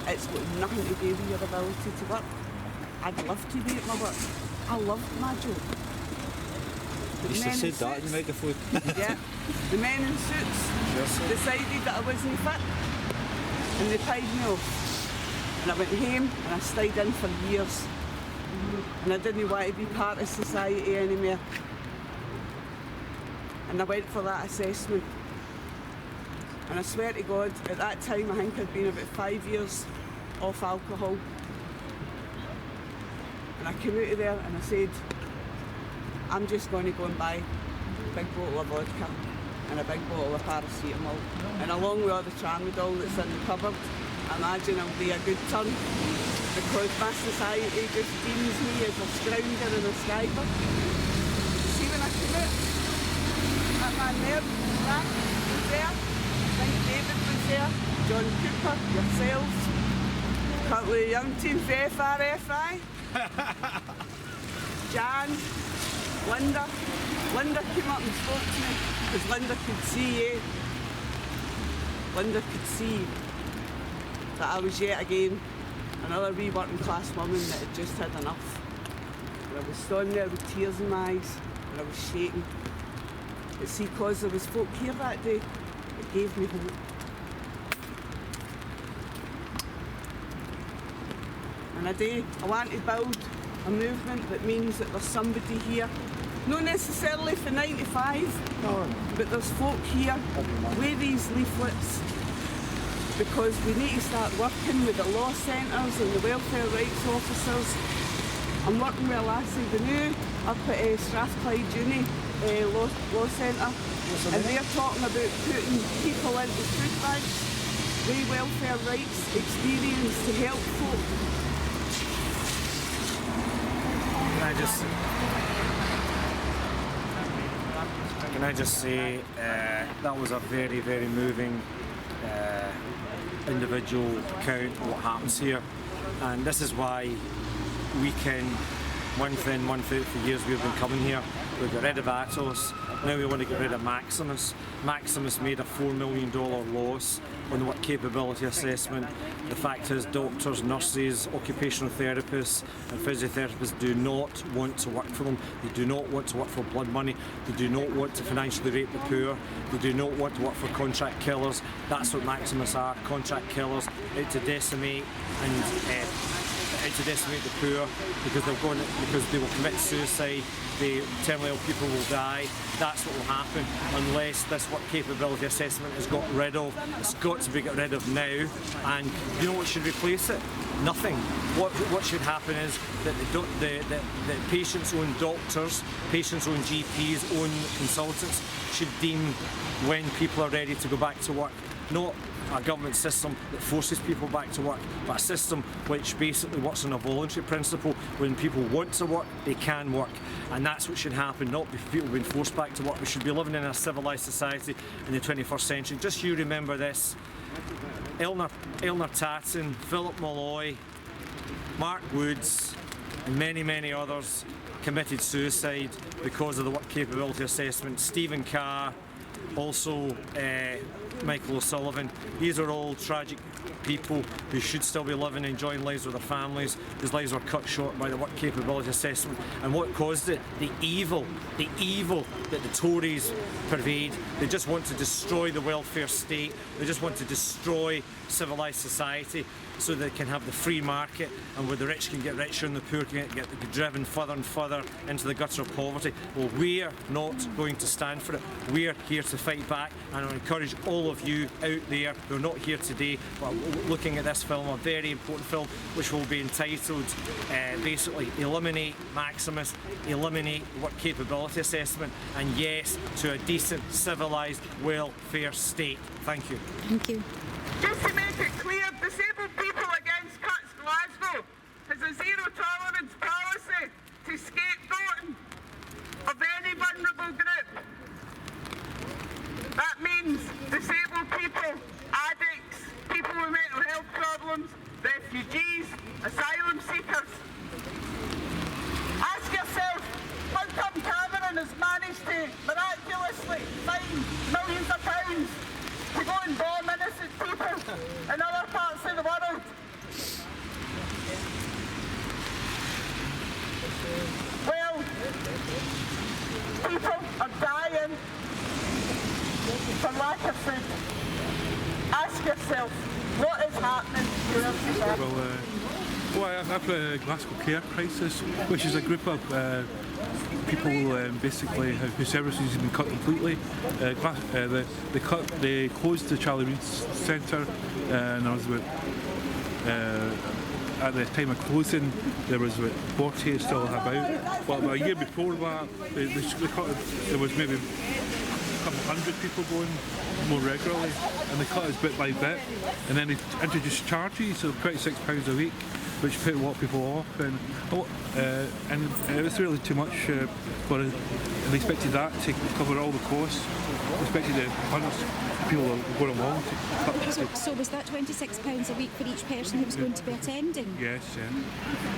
it's got nothing to do with your ability to work. I'd love to be at my work. I loved my job. You should have said that in the megaphone. Yeah. The men in suits decided that I wasn't fit and they paid me off. And I went home and I stayed in for years. And I didn't want to be part of society anymore. And I went for that assessment. And I swear to God, at that time I think I'd been about 5 years off alcohol. And I came out of there and I said, I'm just going to go and buy a big bottle of vodka and a big bottle of paracetamol. And along with all the tramadol that's in the cupboard, I imagine it'll be a good turn because my society just deems me as a scrounger and a skyper. See when I came out, that man there, Frank was there, I think David was there, John Cooper, yourselves, a couple of young team for FRFI, Jan, Linda came up and spoke to me because Linda could see Linda could see that I was yet again another wee working class woman that had just had enough. And I was standing there with tears in my eyes and I was shaking. But see, because there was folk here that day, it gave me hope. And I want to build a movement that means that there's somebody here, not necessarily for 95, but there's folk here with these leaflets because we need to start working with the law centres and the welfare rights officers. I'm working with a lassie, the new up at Strathclyde Uni Law Centre, and they're talking about putting people into food bags with welfare rights experience to help folk. Can I just say that was a very, very moving individual account of what happens here, and this is why we can, month in, month out, for years we've been coming here. We got rid of Atos, now we want to get rid of Maximus. Maximus made a $4 million loss on the work capability assessment. The fact is doctors, nurses, occupational therapists and physiotherapists do not want to work for them. They do not want to work for blood money. They do not want to financially rape the poor. They do not want to work for contract killers. That's what Maximus are, contract killers, out to decimate and to decimate the poor because they will commit suicide. The terminally ill people will die. That's what will happen unless this work capability assessment is got rid of. It's got to be got rid of now. And you know what should replace it? Nothing. What should happen is that the patients' own doctors, patients' own GPs, own consultants should deem when people are ready to go back to work. Not a government system that forces people back to work, but a system which basically works on a voluntary principle. When people want to work, they can work. And that's what should happen, not people being forced back to work. We should be living in a civilised society in the 21st century. Just you remember this. Eleanor Tatton, Philip Malloy, Mark Woods and many, many others committed suicide because of the work capability assessment. Stephen Carr, also Michael O'Sullivan. These are all tragic people who should still be living, enjoying lives with their families, whose lives were cut short by the work capability assessment. And what caused it? The evil that the Tories pervade. They just want to destroy the welfare state. They just want to destroy civilised society so they can have the free market, and where the rich can get richer and the poor can get driven further and further into the gutter of poverty. Well, we're not going to stand for it. We're here to fight back, and I encourage all of you out there who are not here today but looking at this film, a very important film, which will be entitled basically Eliminate Maximus, Eliminate Work Capability Assessment, and yes to a decent, civilised welfare state. Thank you. Thank you. Just to make it clear, Disabled People Against Cuts Glasgow has a zero tolerance policy to scapegoating of any vulnerable group. That means disabled people, addicts, people with mental health problems, refugees, asylum seekers. Ask yourself, how come Cameron has managed to miraculously find millions of pounds to go and bomb innocent people in other parts of the world? people are dying for lack of food. Ask yourself, what is happening to our society? Well, I have a Glasgow Care Crisis, which is a group of people basically whose services have been cut completely. They closed the Charlie Reid Centre, and I was about, at the time of closing there was about 40 still about. But a year before that, there was maybe a couple hundred people going more regularly, and they cut us bit by bit, and then they introduced charges of £26 a week, which put a lot of people off, and it was really too much for it. And they expected that to cover all the costs. They expected the hundreds of people that were going along to cut. So was that £26 a week for each person who was going to be attending? Yes, yeah.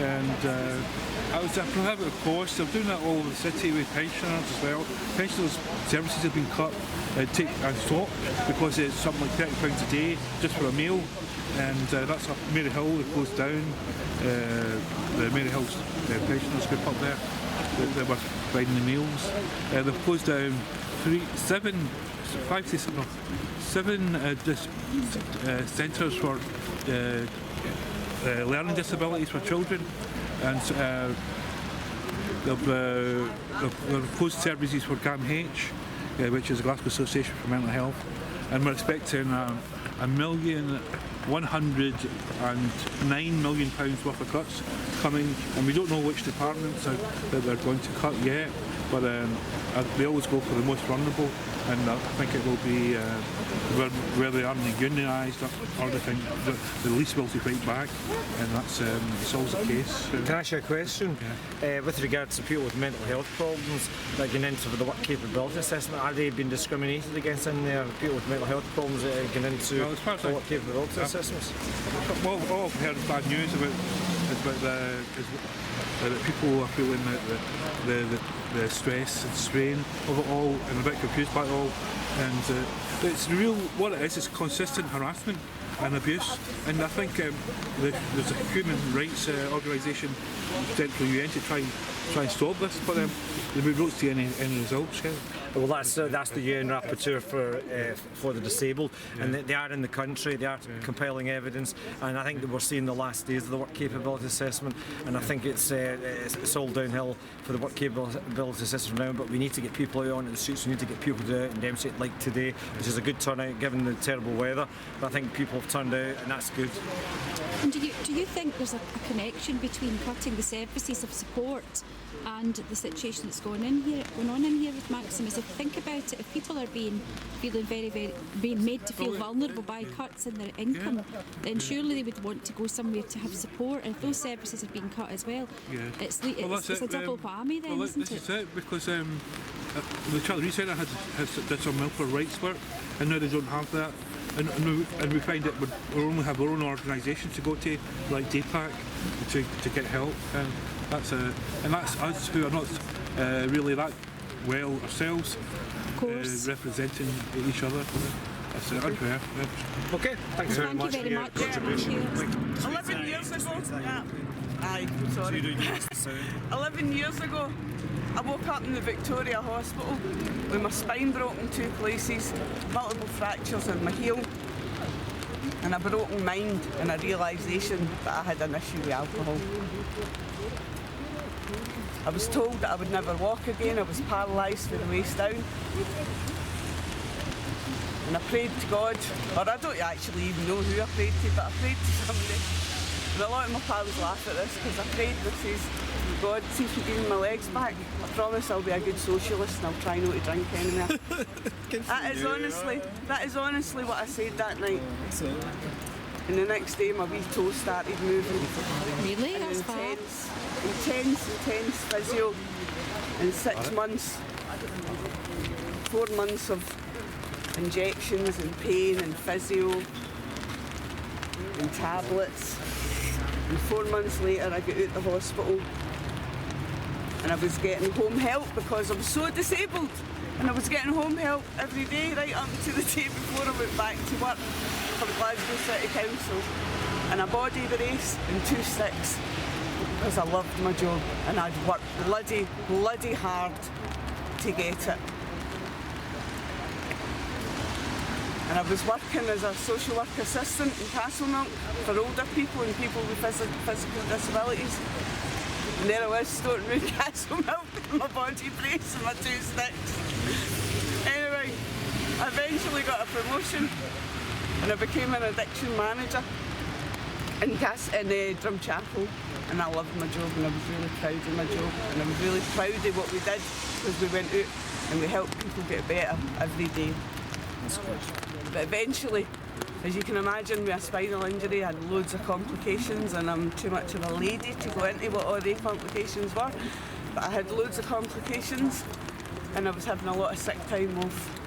And I was a prohibitive cost. I'm doing that all over the city with pensioners as well. Pensioners' services have been cut and stopped because it's something like £30 a day just for a meal. And that's up Mary Hill, they closed down. The Mary Hill pensioners group up there, they were providing the meals. They've closed down seven centres for learning disabilities for children, and they've closed services for GAMH, which is the Glasgow Association for Mental Health, and we're expecting £109 million worth of cuts coming, and we don't know which departments that they're going to cut yet, but they always go for the most vulnerable, and I think it will be where they aren't unionised or the least able to fight back, and it's always the case. Can I ask you a question? Yeah. With regards to people with mental health problems that get into the work capability assessment, are they being discriminated against in there? People with mental health problems that get into the work capability assessments? Well, all I've heard is bad news about that people are feeling the stress and strain of it all, and a bit confused by it all. And it's real. What it is consistent harassment and abuse. And I think there's a human rights organisation sent from the UN to try and stop this, but we don't see any results yet. Well, that's the UN rapporteur for the disabled, and they are in the country. They are compiling evidence, and I think that we're seeing the last days of the work capability assessment. And I think it's all downhill for the work capability assessment now. But we need to get people out onto the streets. We need to get people to go out and demonstrate like today, which is a good turnout given the terrible weather. But I think people have turned out, and that's good. And do you think there's a connection between cutting the services of support and the situation that's going on in here with Maximus? If you think about it, if people are being made to feel vulnerable by cuts in their income, then surely they would want to go somewhere to have support. And if those services are being cut as well, it's a double whammy then, isn't it? This is it, because the Charlie Reid Centre did some welfare rights work, and now they don't have that. And we find that we only have our own organisation to go to, like DPAC, to get help, and that's us who are not really that well ourselves, representing each other. That's unfair. Yeah. Okay, thanks very much for your contribution. 11 years ago, 11 years ago, I woke up in the Victoria Hospital with my spine broken 2 places, multiple fractures in my heel, and a broken mind, and a realisation that I had an issue with alcohol. I was told that I would never walk again. I was paralysed from the waist down. And I prayed to God, or I don't actually even know who I prayed to, but I prayed to somebody. And a lot of my pals laugh at this because I prayed and says, God, see if you give me my legs back. I promise I'll be a good socialist and I'll try not to drink anymore. That is honestly what I said that night. And the next day my wee toe started moving. Really? That's bad. Intense physio. In 6 months, 4 months of injections and pain and physio and tablets. And 4 months later I got out of the hospital and I was getting home help because I was so disabled, and I was getting home help every day right up to the day before I went back to work for the Glasgow City Council, and a body brace and 2 sticks because I loved my job and I'd worked bloody hard to get it. And I was working as a social work assistant in Castlemilk for older people and people with physical disabilities. And there I was, storing around Castlemilk with my body brace and my 2 sticks. Anyway, I eventually got a promotion and I became an addiction manager in Drumchapel. And I loved my job and I was really proud of my job. And I was really proud of what we did because we went out and we helped people get better every day. That's good. But eventually, as you can imagine, with a spinal injury, I had loads of complications and I'm too much of a lady to go into what all the complications were. But I had loads of complications and I was having a lot of sick time off.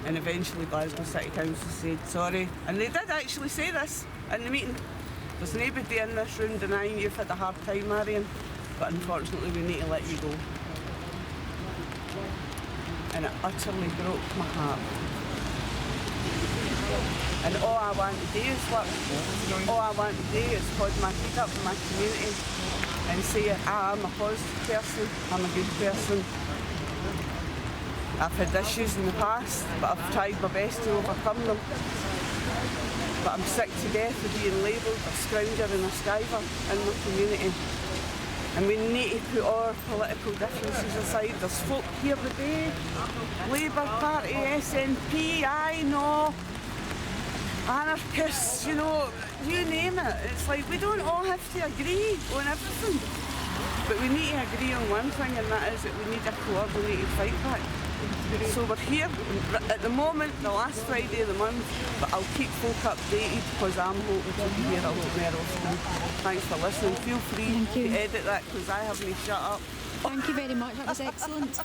And eventually Glasgow City Council said sorry. And they did actually say this in the meeting. There's nobody in this room denying you've had a hard time, Marion, but unfortunately we need to let you go. And it utterly broke my heart. And all I want to do is work. All I want to do is hold my feet up in my community and say I'm a positive person, I'm a good person. I've had issues in the past, but I've tried my best to overcome them. But I'm sick to death of being labelled a scrounger and a skiver in my community. And we need to put all our political differences aside. There's folk here today, Labour Party, SNP, I know, anarchists, you know, you name it. It's like we don't all have to agree on everything. But we need to agree on one thing, and that is that we need a coordinated fight back. So we're here at the moment, the last Friday of the month, but I'll keep folk updated because I'm hoping to be here a lot more often. Thanks for listening. Feel free to edit that because I haven't shut up. Thank you very much, that was excellent.